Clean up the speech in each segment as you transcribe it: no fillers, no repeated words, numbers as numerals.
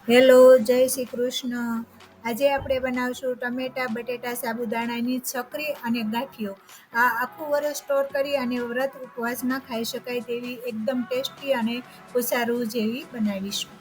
Hello, જય શ્રી કૃષ્ણ. આજે આપણે બનાવશું ટમેટા બટેટા સાબુદાણાની ચકરી અને ગાંઠિયો. આ આખું વર્ષ સ્ટોર કરી અને વ્રત ઉપવાસમાં ખાઈ શકાય તેવી એકદમ ટેસ્ટી અને ઉસારું જેવી બનાવીશું.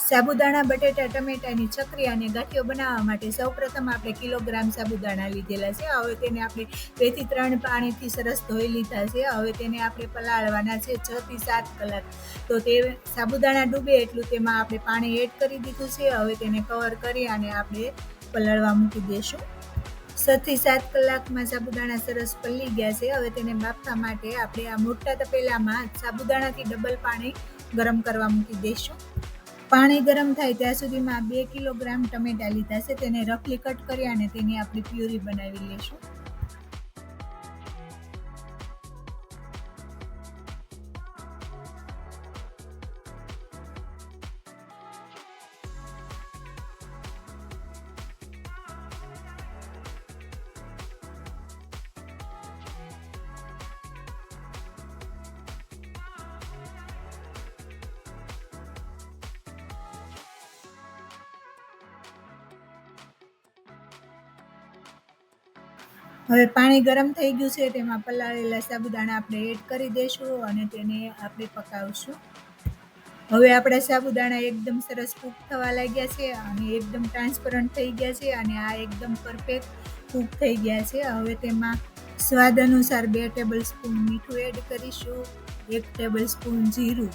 સાબુદાણા બટેટા ટમેટાની ચકરી અને ગાંઠિયો બનાવવા માટે સૌપ્રથમ આપણે કિલોગ્રામ સાબુદાણા લીધેલા છે. હવે તેને આપણે 2 થી 3 પાણીથી સરસ ધોઈ લીધા છે. હવે તેને આપણે પલાળવાના છે 6 થી 7 કલાક. તો તે સાબુદાણા ડૂબે એટલું તેમાં આપણે પાણી એડ કરી દીધું છે. હવે તેને કવર કરી અને આપણે પલાળવા મૂકી દઈશું. 6 થી 7 કલાકમાં સાબુદાણા સરસ પલળી ગયા છે. હવે તેને બાફવા માટે આપણે આ મોટા તપેલામાં સાબુદાણાથી ડબલ પાણી ગરમ કરવા મૂકી દઈશું. પાણી ગરમ થાય ત્યાં સુધીમાં 2 કિલોગ્રામ ટમેટા લીધા છે. તેને રફલી કટ કરી અને તેની આપણે પ્યુરી બનાવી લઈશું. હવે પાણી ગરમ થઈ ગયું છે. તેમાં પલાળેલા સાબુદાણા આપણે એડ કરી દઈશું અને તેને આપણે પકાવશું. હવે આપણા સાબુદાણા એકદમ સરસ કૂક થવા લાગ્યા છે અને એકદમ ટ્રાન્સપરન્ટ થઈ ગયા છે અને આ એકદમ પરફેક્ટ કૂક થઈ ગયા છે. હવે તેમાં સ્વાદ અનુસાર 2 ટેબલ સ્પૂન મીઠું એડ કરીશું, 1 ટેબલ સ્પૂન જીરું.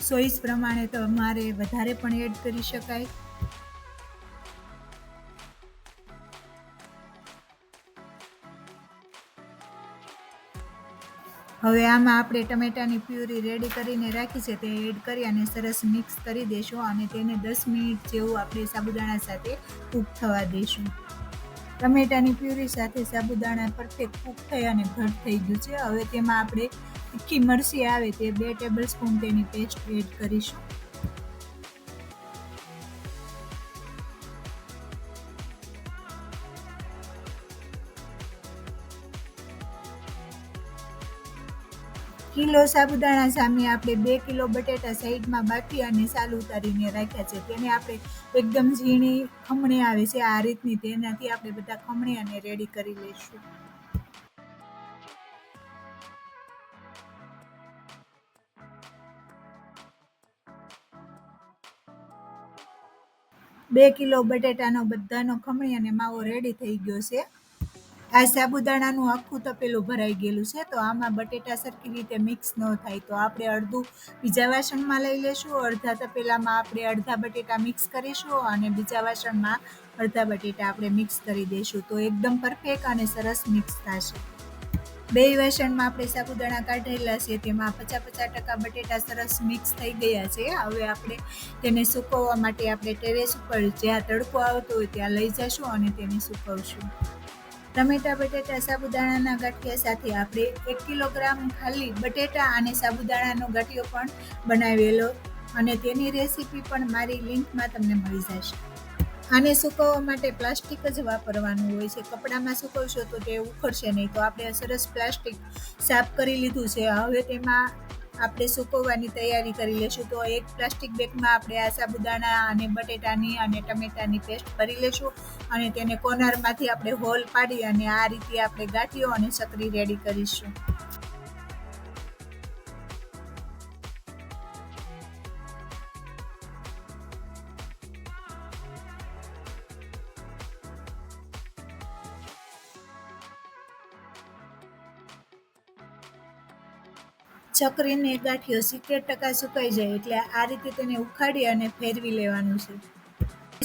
ચોઈસ પ્રમાણે તમારે વધારે પણ એડ કરી શકાય. હવે આમાં આપણે ટમેટાની પ્યુરી રેડી કરીને રાખી છે તે એડ કરી અને સરસ મિક્સ કરી દઈશું અને તેને 10 મિનિટ જેવું આપણે સાબુદાણા સાથે કૂક થવા દઈશું. ટમેટાની પ્યુરી સાથે સાબુદાણા પરફેક્ટ કૂક થઈ અને ઘટ થઈ ગયું છે. હવે તેમાં આપણે તીખી મરચી આવે તે 2 ટેબલ સ્પૂન તેની પેસ્ટ એડ કરીશું. કિલો સાબુદાણા સામે આપણે 2 કિલો બટેટા સાઈડમાં બાફી અને સાલ ઉતારીને રાખ્યા છે. તેને આપણે એકદમ ઝીણી ખમણી આવે છે આ રીતની, તેનાથી આપણે બધા ખમણી અને રેડી કરી લઈશું. 2 કિલો બટેટાનો બધાનો ખમણી અને માવો રેડી થઈ ગયો છે. આ સાબુદાણાનું આખું તપેલું ભરાઈ ગયેલું છે. તો આમાં બટેટા સરખી રીતે મિક્સ ન થાય તો આપણે અડધું બીજા વાસણમાં લઈ લેશું. અડધા તપેલામાં આપણે અડધા બટેટા મિક્સ કરીશું અને બીજા વાસણમાં અડધા બટેટા આપણે મિક્સ કરી દઈશું. તો એકદમ પરફેક્ટ અને સરસ મિક્સ થશે. 2 વાસણમાં આપણે સાબુદાણા કાઢેલા છે તેમાં 50% બટેટા સરસ મિક્સ થઈ ગયા છે. હવે આપણે તેને સૂકવવા માટે આપણે ટેરેસ ઉપર જ્યાં તડકો આવતો હોય ત્યાં લઈ જઈશું અને તેને સૂકવશું. ટમેટા બટેટા સાબુદાણાના ગાંઠિયા સાથે આપણે 1 કિલોગ્રામ ખાલી બટેટા અને સાબુદાણાનો ગાંઠિયો પણ બનાવેલો અને તેની રેસીપી પણ મારી લિંકમાં તમને મળી જશે. આને સૂકવવા માટે પ્લાસ્ટિક જ વાપરવાનું હોય છે. કપડામાં સૂકવશો તો તે ઉખડશે નહીં. તો આપણે સરસ પ્લાસ્ટિક સાફ કરી લીધું છે. હવે તેમાં આપણે સૂકવવાની તૈયારી કરી લઈશું. તો એક પ્લાસ્ટિક બેગમાં આપણે આ સાબુદાણા અને બટેટાની અને ટમેટાની પેસ્ટ ભરી લઈશું અને તેને કોર્નરમાંથી આપણે હોલ પાડી અને આ રીતે આપણે ગાંઠિયો અને ચકરી રેડી કરીશું. ચકરીને ગાંઠિયો 70% સુકાઈ જાય એટલે આ રીતે તેને ઉખાડી અને ફેરવી લેવાનું છે.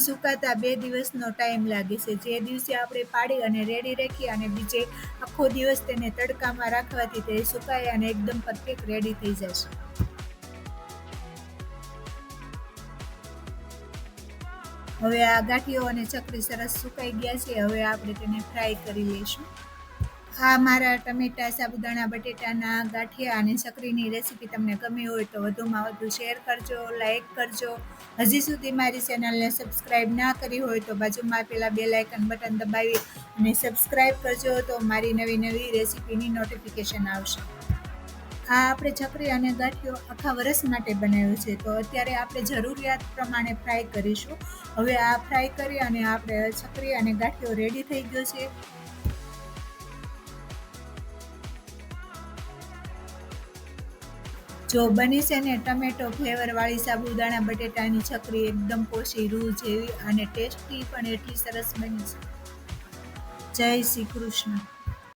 સુકાતા 2 દિવસનો ટાઈમ લાગે છે. જે દિવસે આપણે પાડી અને રેડી રાખી અને બીજે આખો દિવસ તેને તડકામાં રાખવાથી તે સુકાય અને એકદમ પરફેક્ટ રેડી થઈ જશે. હવે આ ગાંઠિયો અને ચકરી સરસ સુકાઈ ગયા છે. હવે આપણે તેને ફ્રાય કરી લઈશું. આ મારા ટમેટા સાબુદાણા બટેટાના ગાંઠિયા અને ચકરીની રેસીપી તમને ગમી હોય તો વધુમાં વધુ શેર કરજો, લાઈક કરજો. હજી સુધી મારી ચેનલને સબસ્ક્રાઈબ ના કરી હોય તો બાજુમાં આપેલા બેલ આઇકન બટન દબાવી અને સબસ્ક્રાઈબ કરજો તો મારી નવી નવી રેસીપીની નોટિફિકેશન આવશે. આ આપણે ચકરી અને ગાંઠિયો આખા વર્ષ માટે બનાવ્યો છે. તો અત્યારે આપણે જરૂરિયાત પ્રમાણે ફ્રાય કરીશું. હવે આ ફ્રાય કરી અને આપણે ચકરી અને ગાંઠિયો રેડી થઈ ગયો છે. જો બની છે ને ટમેટો ફ્લેવરવાળી સાબુદાણા બટેટાની ચકરી એકદમ પોચી રૂ જેવી અને ટેસ્ટી પણ એટલી સરસ બની છે. જય શ્રી કૃષ્ણ.